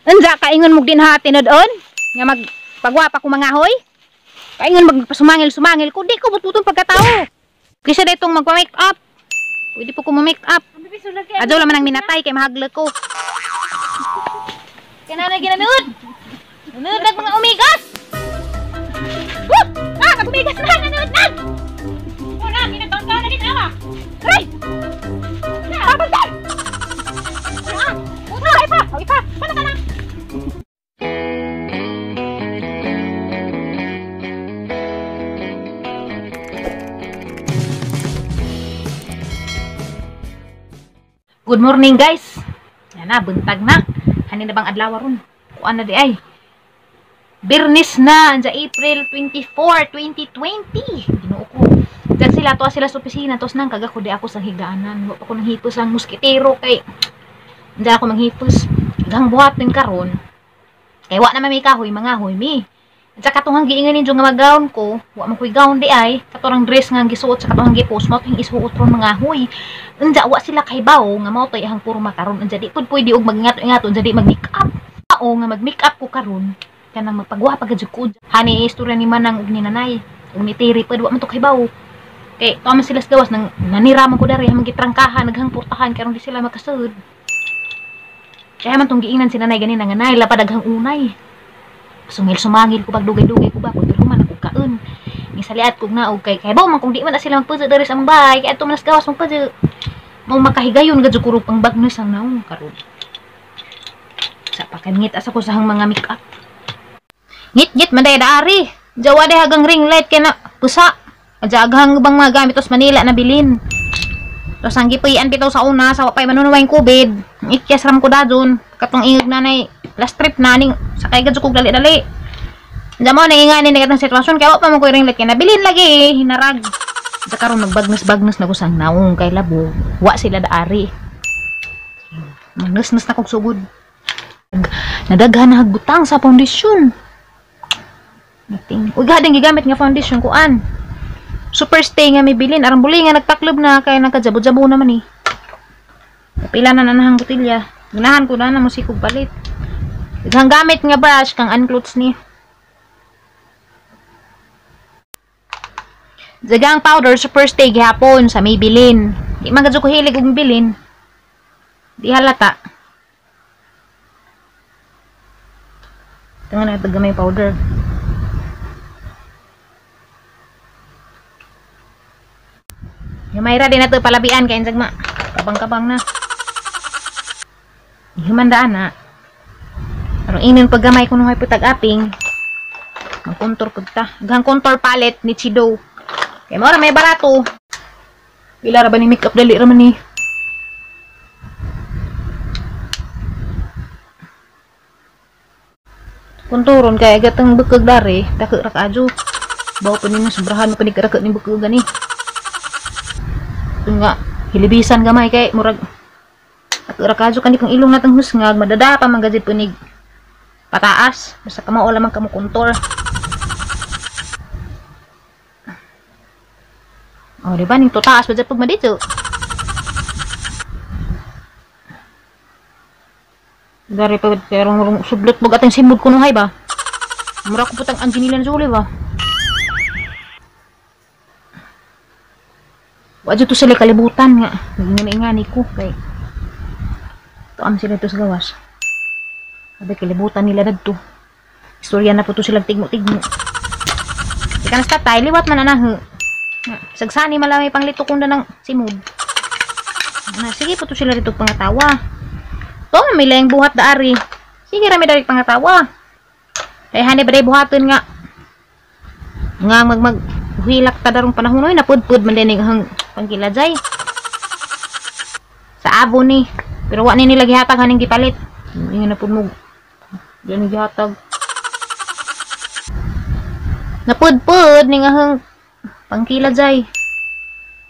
Unsa kaingon mo din ha tinod-on nga magpagwapa ko mga hoy. Kaingon magpasumangil-sumangil ko di ko bututong pagkatao. Kisa ditong magpa-make up. Pwede po ko ma-make up. Adyo laman ang minatay kay mahaglag ko. Kanana ginanood. Nanood na mga umigas. Woo! Ah, nag-umigas na nanood na. Wala, kinataon-taon na din awa. Aray! Pagpagpag! Ah, ipa! Sana ka na! Good morning guys. Yan na, buntag na. Hanin na bang adlaw ron? Kuan na di ay. Birnis na, anja April 24, 2020. Ginoo ko. Diyan sila, tuwa sila sa opisina. Tapos nang kagako di ako sa higaanan. Huwag ako nang hipos ang muskitero kay. Diyan ako manghipos. Hanggang buhatin karon. Kaya wa na may kahoy, mga hoy mi. At saka itong giingan ninyo nga mag-gown ko, wa man ko'y gown di ay, katorang dress nga gisuot sa katong gipos, mo itong isuot ron mga hoy. Anja, wa sila kaybaw, nga mo ito ihang puro makaron. Anja, di pwede og mag-ingato-ingato, anja di mag-make up. Oo, nga mag-make up ko karon. Kanang magpagwa pagkadyo ko. Hani, istorya ni Manang og ni Nanay. Og ni Tiri, pwede wa man ito kaybaw. Kay, tama sila sa gawas, nang naniraman ko dari, hamang gitrangkahan, naghang portahan, karon di sila makasud. Kaya man itong giingnan si Nanay ganina nga nay, lapadaghang unay. Sumangil ko pag dugay-dugay ko ba pag human ako kaon. Ni saliat ko na og kay baw man kung di man sila magpudyo diri sa among bahay kay adto man sa gawas magpudyo. Mao makahigayon gadyo kurop ang bagnos ang naong karon. Sa pakangit asa ko sa hang mga make up. Ngit man day daari. Jawa day hagang ring light kay na pusa. Adya aghang bang mga gamit sa Manila na bilin. Tapos ang gipuy-an bitaw sa una sa wapay manunuway COVID. Ikyas ram ko dadon katong ingog nanay last trip na ning sakay gadyo kog dali-dali. Diyan mo nanginganin na katong sitwasyon kaya wa pa mo ko ring light kay nabilin lagi hinarag. Sa karon nagbagnas-bagnas na ko sang naong kay labo. Wa sila daari. Magnas-nas na kog sugod. Nadaghan na hagbutang sa foundation. Uy gading gigamit nga foundation kuan. Superstay nga may bilin aram buli nga nagtaklob na kay nakajabo-jabo naman eh. Pila na nanahang botilya. Ganahan ko na mo sikog palit. Daghang gamit nga brush kang unclothes ni. Daghang powder Superstay gihapon sa Maybelline. Di man gadyo ko hilig og bilin. Di halata. Tangan na tagamay powder. Mayra din na ito palabian kaya insagma. Kabang-kabang na. Humandaan na. Pero inin paggamay ko nung may putag-aping. Mag-contour pagta. Hanggang contour palette ni Chido. Kaya mo may barato. Pila ra ba ni makeup dali ra man ni. Konturon kaya gatang bekeg dari. Takek ra kaadyo. Bawa pa ninyo sobrahan mo panig-rakek ni bekeg gani. Ito nga, hilibisan gamay kay murag rakadyo kani kung ilong natang husngag madadapa man gadid punig pataas basta kamao lamang kamo kontor. Oh, di ba ning tutaas ba pag madito? Dari pa pero sublot mo atong simod kuno hay ba? Mura ko putang Angelina Jolie ba? Wadyo to sila kalibutan nga. Ngani ko kay tuam sila to sa gawas. Sabi kalibutan nila dagto. Istorya na po to sila tigmo-tigmo. Ika na tatay, liwat man anahe. Sagsani malamay panglito kung ng simod. Sige po to sila dito pangatawa. To, may layang buhat daari. Sige rami dari pangatawa. Kaya hani ba day buhaton nga. Nga hilak ta darong panahon oy napudpud man din hang pangkilajay sa abo ni pero wa ni nila gihatag haning gipalit ingon na pud mo diyan gihatag napudpud ning hang pangkilajay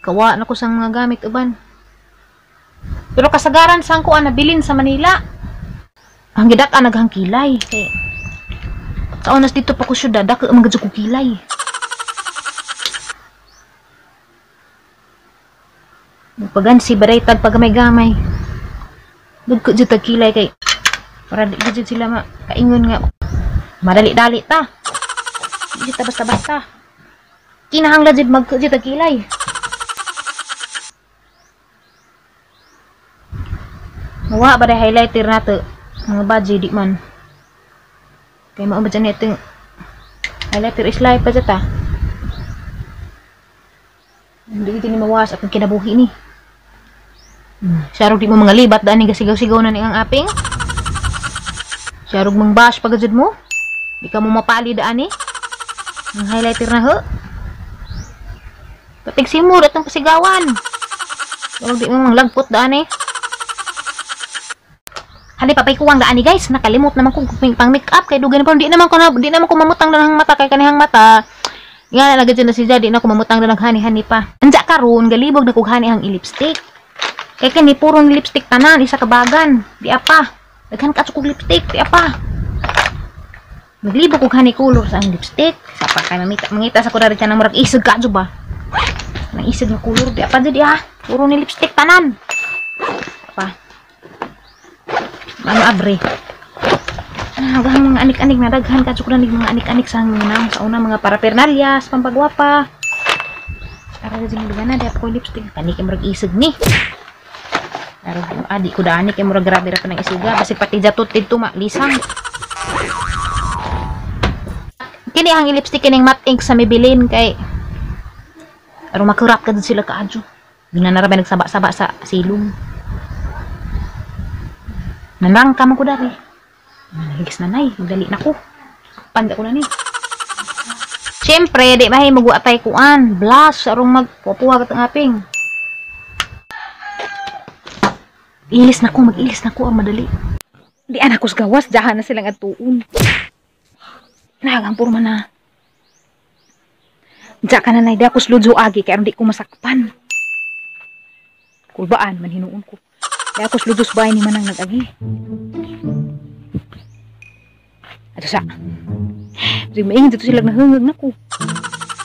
kawa na ko sang mga gamit uban pero kasagaran sang ko nabilin sa Manila ang gidak-an naghang kilay kay taonas dito pa ko syudad dak man gadyo ko kilay. Pagan si baray tag pag gamay-gamay. Dugko jud tag kilay kay Para di gid sila kaingon nga madali-dali ta. Di ta basta-basta. Kinahanglan jud magkujud tagilay. Mawa ba highlighter nato mga budget di man. Kay mao ba dyan ito highlighter is life pa ta. Hindi ito ni mawas at kinabuhi ni. Syarog di mo mga libat daan ni gasigaw-sigaw na ni ang aping. Syarog mang bash pagajud mo. Di ka mo mapali daan ni. Ang highlighter na ho. Patig simur atong pasigawan. Syarog di mo mang lagpot daan ni. Hali papay kuwang daan ni guys. Nakalimot naman ko pang make up kay dugan pa di naman ko mamutang danang mata kay kanihang mata. Nga na lagad na si Jadi na ko mamutang danang hani-hani pa. Anja karon galibog na kog hani ang lipstick. Kay kani puro lipstick tanan isa kabagan. Di apa. Daghan ka kog lipstick, di apa. Naglibog kog hani color sa ang lipstick. Sa pa kay mangita sa kunari kanang murag isig ka ba. Nang isig na color di apa jadi puro ni lipstick tanan. Apa. Ano abre. Hanggang mga anik-anik na daghan ka na mga anik-anik sa una mga parapernalyas pampagwapa. Para sa mga na dapat ko lipstick kani kay murag isig ni. Pero adi ko dani kay murag grabe ra pa nang isiga basig pati jatot dito lisang. Kini ang lipstick kining matte ink sa Maybelline kay aron makurap ka sila kaadyo. Ginanara ba nagsaba-saba sa silong. Nanang ka man ko dari. Higis na nay, dali na ko. Panda ko na ni. Siyempre, di ba magwatay kuan, blush arong magpupuha ka aping. Ilis na ko, mag-ilis na ko ang madali. Di anak ko sa gawas, dahan na silang atuon. Nagang puro man na. Diya ka na nay, di ako sludyo agi, kaya di ko masakpan. Kulbaan, manhinuon ko. Di ako sludyo sa bahay ni manang nag-agi. Ato sa. Sige maingin dito sila nahungag na ko.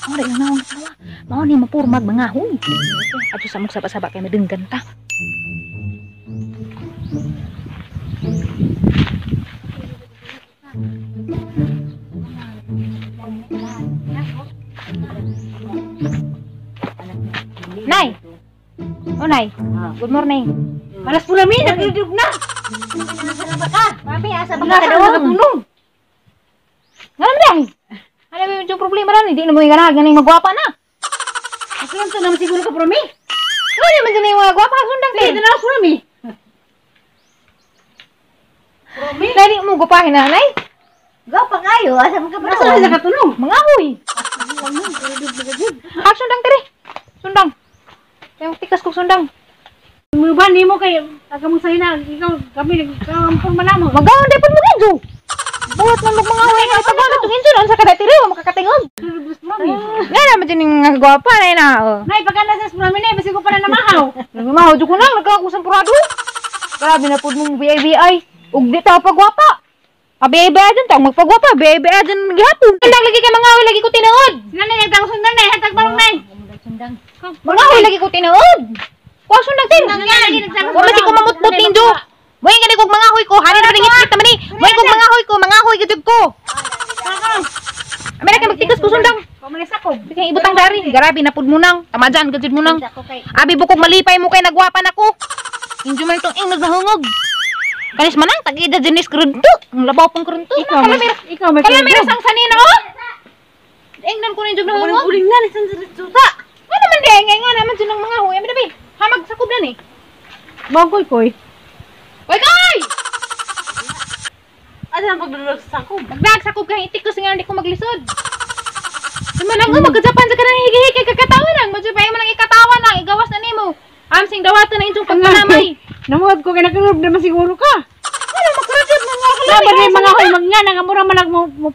Ora yung naong tawa. Mao ni mapurmag mga huy. Ato sa mong saba-saba kay madenggan ta. Nay. Oh nay. Good morning. Malas pula mi nagdudug na. Salamat ka. Mami asa ba Nasa ka daw daw? tulong. Ngayon dai. Ano ba yung problema ran? Hindi na mo ganahan ganing magwapa na. Ako lang to naman siguro ka puro mi. Ano naman dyan yung mga gwapa? Sundang Hindi na ako puro mi. Puro mi. Dali mo gupahin na, nay? Gaw pa kayo, asa man ka pa. Asa Asa ka tulong? Mga huy. Sundang tiri. Sundang. Yung tikas ko sundang. Muban nimo kay taga mo sayo na ikaw kami nagkampon manamo. Magawon day pud mo dito. Buhat man mga huy nga pagwala tungin sun sa kada tiri makakatingog. Mami. Nga naman dyan yung mga gwapa na yun Nay pagka nasa mami na basi ko pa na namahaw. Nagmamahaw dyan ko na, nagkakakusang purado. Grabe na po mong BIBI. Ug di tao pagwapa. BIBI dyan, tao magpagwapa. BIBI dyan maghihapon. Kailang lagi kay mga huy lagi ko tinood. Sila na yung tang sundan na, hatag barong nay. Mga huy lagi ko tinood. Kuha sundang tin. Wala si ko mamutmut ninyo. Moy nga kog mga huy ko, hari na rin hit naman ni. Moy kog mga huy ko, mga huy gud ko. Amira kay magtikas ko sundang. Pamalis ako. Kay ibutang dari, garabi na pud munang, tamajan gud munang. Abi bukog malipay mo kay nagwapan ako. Injo man tong ing naghahungog. Kanis manang tagida jenis krunto. Ang labaw pong krunto. Ikaw may Kalamira sang sanina oh. Ingnan ko ni jug nahungog. uling na lisan sa suta. Nga naman di nga naman jud ng mga huy. Ami dabi. Hamag sakob na ni. Bagoy koy. Oy koy! Ano ang pagdulog sa sakob? Nagdagsakog kang itik ko nga hindi ko maglisod. Sumanang magkajapan sa kanang higi-higi kagkatawa lang. Madyo pa yung ikatawa lang. Igawas na nimo. Amsing dawatan na inyong pagpanamay. Namuhat ko kay nakarob naman siguro ka. Ano makarajib na nga Na ba rin mga hoy magna nagamura man mo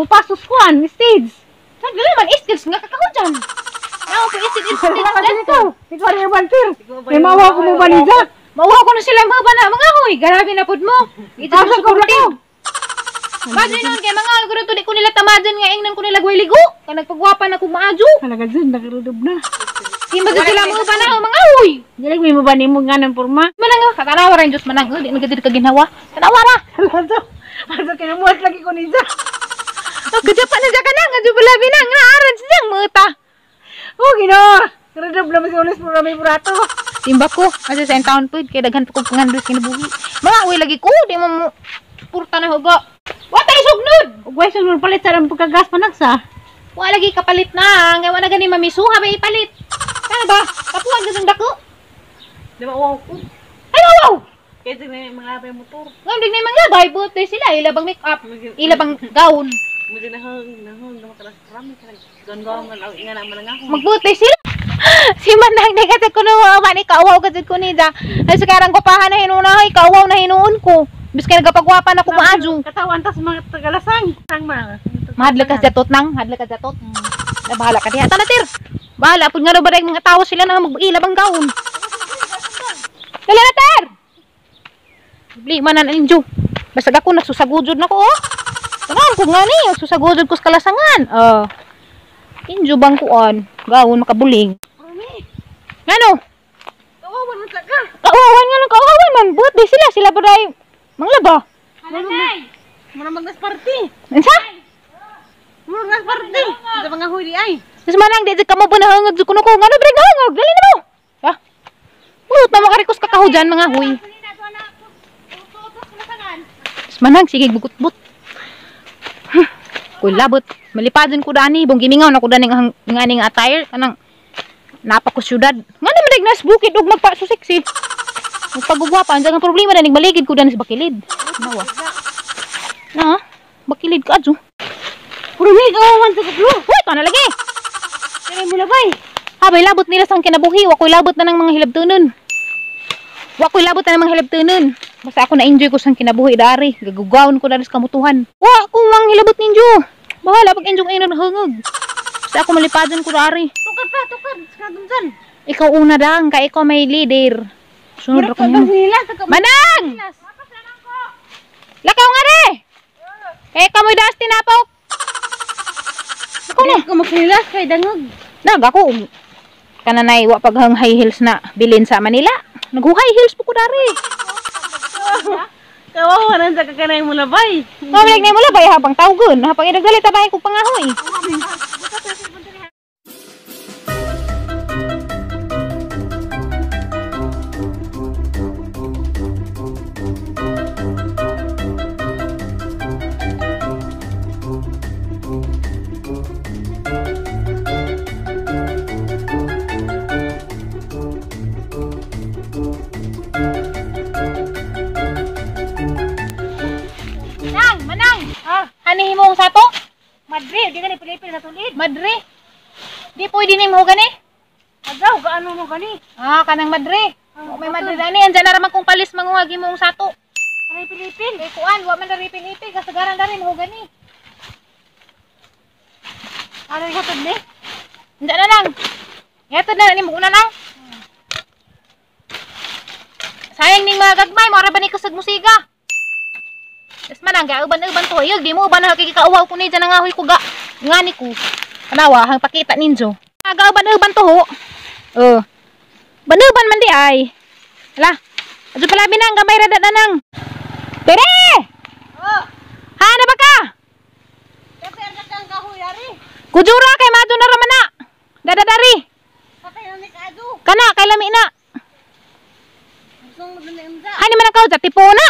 pasos kuan stage. Nagdala man istis nga kakahudyan. Nako ko istis Ikaw rin bantir. May mawa ko mo baliza. Mauha ko na sila mga na mga hoy. Garabi na pud mo. Ito sa Asa ko sukurti. Badyo nun kay mga guro to di ko nila tamadan nga ingnan ko nila gway ligo. Kay nagpagwapa na kog maadyo. Talaga dyan nakarob na. Di mo sila mo ba na mga uy. Dili may mo ba nimo nga ng porma? Manang katanawa rin Diyos manang. Di nagdid ka ginawa. Tanawa ra. Asa kinamuhat lagi ko ninja. Kadya pa na ka na. Kadya pala binang. Naaran siyang muta. Oh, gino. Karadab naman si ulis porma may burato. Timba ko. Kasi sa taon po. Kaya daghan pa ko pangandus kinabuhi. Mga uy lagi ko. Di mo mo. Purta na huga. Watay sugnod. Ugway sunod palit sa ram pagkagas panagsa. Wala lagi kapalit na. Ngayon na gani mamisuha ba ipalit. Kaya ba? Kapuan ka ng dako. Di ba wow ko? Ay wow! Kaya may mga labay motor. Ngayon din na yung mga bay. Buti sila. Ilabang make up. Ilabang gown. Mudi nahang makalas rami ka. Ganggaw man nga naman nga ako. Magbuti sila. Si Manang negative ko na man ikawaw kasi ko nida. Ay sekarang ko pahan na hinuuna. Ikawaw na hinuon ko. Biskay nagapagwapa na kumaadyo. Katawan tas mga tagalasang. Sang mga. Mahadlag ka sa tot nang. Hadlag ka sa tot. Na bahala ka diha. Tanatir. Bahala. Pag nga daw ba mga tao sila na mag-ilabang gown. Dali na, Ter! Bili manan injo. Basta ako nagsusagudod na ko, oh. Tanong ko nga ni, nagsusagudod ko sa kalasangan. Injo bang kuan, gawon makabuling. Ngano? Kawawan man ka. Kawawan nga lang, kawawan man. Buot di sila ba day manglaba? Halay. Muna magnas party. Unsa? Muna magnas party. Sa mga huli ay. Mas manang di ka mo bunahangag ko ko. Ngano bre hangag, dali na mo. Ha? Buot na makarikos ka kahujan mga huy. Mas manang sige bugot-but. Kuy labot, malipadan ko dani, bong gimingaw na ko dani ng aning attire kanang napa ko syudad. Nga naman nagnas bukid og magpa so sexy. Magpagugwapa, ang problema na nagbaligid ko dani sa bakilid. Nawa. Na, bakilid ka adyo. Puro ni kawawan sa kuklo. Uy, kana lagi. Kaya mo labay. Habay labot nila sang kinabuhi, wa koy labot na ng mga hilabtunon. Wa koy labot na ng mga hilabtunon. Basta ako na-enjoy ko sang kinabuhi dari. Gagugawon ko dari sa kamutuhan. Wa ko mang hilabot ninyo. Bahala pag enjoy inon hungog. Basta ako malipadan ko dari. Tukad. Kadunsan. Ikaw una dang, kay ikaw may leader. Sunod ako niyo. Manang! Lakaw nga re! Kay ikaw mo'y daas tinapok. Ako na. Ko magsilas kay dangog. Nag ako. Kananay wa paghang high heels na bilin sa Manila. Nag-high heels po ko dari. Kawawan sa kakanay mo labay. Kamilag na mo labay habang tawgon. Habang idagalit tabahin ko pangahoy. Hanihin mo ang sato? Madre, di ka ni pilipil na tulid. Madre? Di pwede ni mo gani? Agaw, gaano mo gani? Kanang madre. May madre gani. Andiyan na raman kong palis manguhagi mo ang sato. Kanay pilipil. Eh kuan, wa man na ripil-ipil. Kasagaran na rin mo gani. Ano yung hatod ni? Andiyan na lang. Yato na ni mo una lang. Sayang ning mga gagmay. Mara ba ni kasag musiga? Yes man, uban-uban to. Yug, di mo uban na kikikauhaw ko ni dyan nangahoy ko ga. Ngani ko. Kanawa, hang pakita ninjo. Uban-uban to ho. Banuban man di ay. Hala. Adyo pala binang, gamay rada na nang. Tere! Hana ba ka? Kasi ang kakang kahoy, ari. Kujura kay madyo na raman na. Dadadari. Patay na ni Kado. Kana, kay lami na. Gusto mo doon na imza. Hani man ang kaudya, tipo na.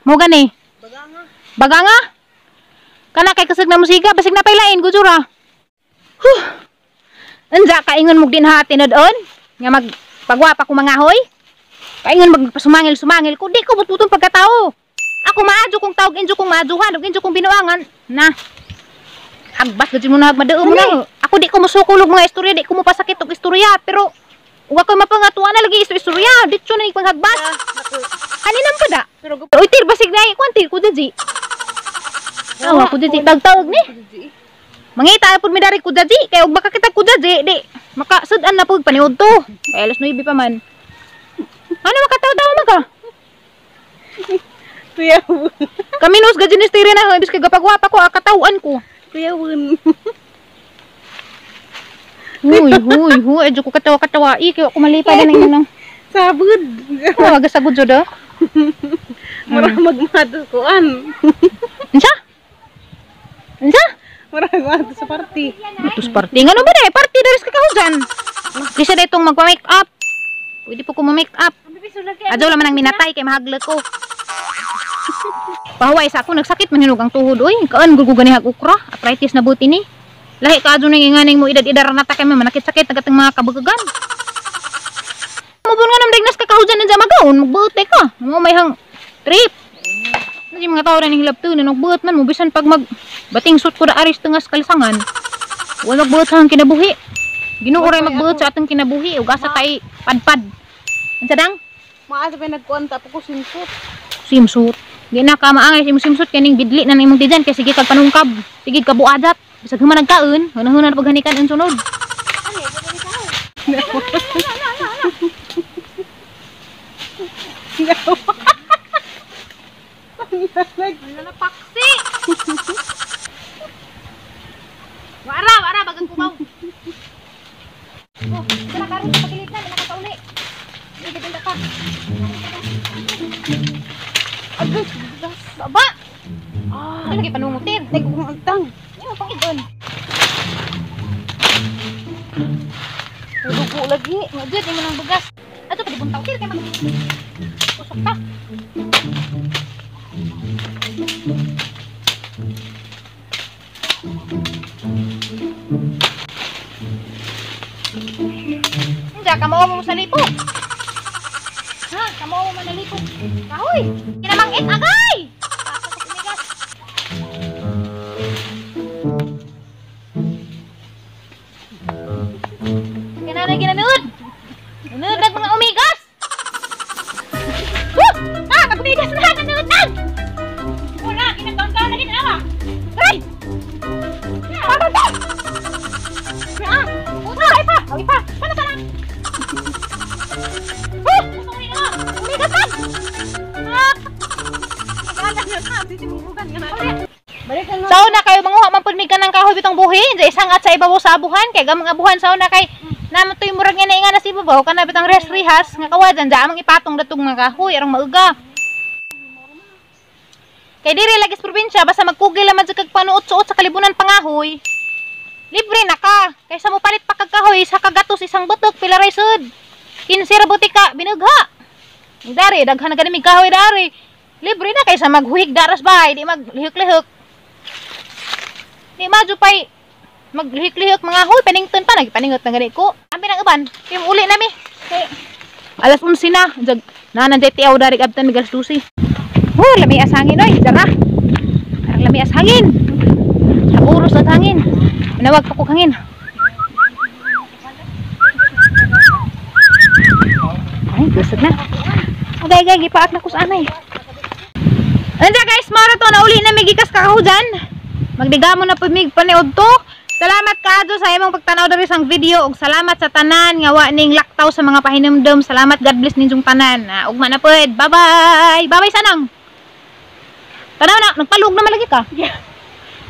Mo gani. Baga nga. Kana kay kasag na musika, basig na pailain, gujura. Anja, kaingon mo din ha, tinod-on. Nga magpagwapa ko mga hoy. Kaingon magpasumangil-sumangil ko. Di ko bututong pagkatao. Ako maadyo kong tawag, injo kong maadyuhan, injo kong binuangan. Na. Hagbas, gajin mo na hagmadao mo na. Ako di ko musukulog mga istorya, di ko mo pasakit og istorya. Pero, huwag ko mapangatuan na lagi istorya. Dito na ipanghagbas. Kaninang pa da? Uy, tir, basig na ikwantir ko daji. Awa ko daji, tawag ni. Mangita po mi dari ko daji. Kaya huwag baka kita ko daji, di. Makasudan na po, paniod to. Kaya alas 9 pa man. Ano makataw-taw mo ka? Tuyawon. Kami nos gajinis tiri na, ibis kay gapagwapa ko, katawan ko. Tuyawon. Huy. Adyo ko katawa-katawa. Kaya ako malipay na nang Sabud. aga sagod jud ah. Mura magmado kuan. Unsa? Mura magmado sa party. Utos party. Ngano ba day? Party diri sa kakahujan. Kisa daytong magpa-make up. Pwede po ko ma-make up. Adyo laman ang minatay kay mahagla ko. Pahuway sa ako nagsakit man hinog ang tuhod oy. Kaan gud ko ganihag ukra. Arthritis na buti ni. Lahi ka adyo nang inganing mo edad-edar na ta kay manakit-sakit nagatang mga kabagagan. Mabun nga nam dignas ka kahujan na magaon, magbuot ka. Mo may hang trip. Kasi mga tao na ning hilabto na nagbuot man mo bisan pag bating suit ko da aris tengas kalisangan. Wala buot sa kinabuhi. Ginoo ray magbuot sa atong kinabuhi ug asa tay padpad. Unsa dang? Maasa pa nagkuan ta ko simsut. Swimsuit. Di na ka maangay si swimsuit kaning bidli na imong tijan kay sige kag panungkab. Sige ka buadat. Bisag human nagkaon, hunahuna na paghanikan ang sunod. Wala na paksi. Wara bagang kumaw. Oh, dala karon sa pagilit na nakatauli. Sige dinda ka. Agos, baba. Lagi panungutin. Nagumantang. Ano pang idon? Dugo lagi. Ngajud mo nang bugas. Ato pa di buntaw kay mag. Usok ta. Hindi ka mo sa lipo. Ha, kamo mo manalipo. Kahoy, kinamangit agay. Kinanay ginanood. Nanood ng mga umigas. Pag-umigas na, nanood na. Wala, kinagkaon-kaon na ginawa. Ay! Paano ba? Awi pa. Paano sana? Umigas na. Sauna kayo manguha man pud mi kanang kahoy bitong buhin, sa isang at sa ibabaw sa abuhan kay gamang abuhan sauna kay naman toy murag nga nainga na si ibabaw kana bitong rehas nga kawadan da amang ipatong datong mga kahoy arang mauga. Kay diri lagi sa probinsya basta magkugil man sa kag panuot-suot sa kalibunan pangahoy. Libre na ka kaysa mo palit pa kag kahoy sa kagatos isang butok pila ray sud. 15 ra butika binugha. Dari daghan na gani mig kahoy dari. Libre na kaysa maghuhig daras bay, di maglihok-lihok. Di madyo pay maglihok-lihok mga hoy, panington pa nagpaningot na gani ko. Ambi nang uban, kay uli nami. Kay alas 11 na, jag nananday tiaw dari abtan migas dusi. Lami as hangin oy, dara. Parang lami as hangin. Tapuros at hangin. Manawag pa ko hangin. Ay, gusot na. Okay, gipaak na ko sa anay. Anja guys, mara to na uli na migikas kakahujan. Magdigamo na pumig paniod to. Salamat kaadto sa imong pagtanaw diri sang video ug salamat sa tanan nga wa ning laktaw sa mga pahinumdom. Salamat, God bless ninyong tanan. Ugma na pod. Bye-bye. Bye-bye sanang. Tanaw na, nagpalug na malagi ka.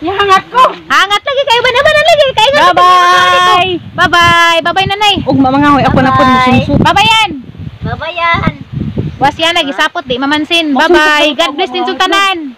Hangat ko. Hangat lagi kayo ba naman lagi kay Bye-bye. Bye-bye. Bye-bye nanay. Ugma mga hoy ako na pod musunsut. Bye-bye yan. Babayan. Was yan, nagisapot, di mamansin. Bye-bye. God bless din sa tanan.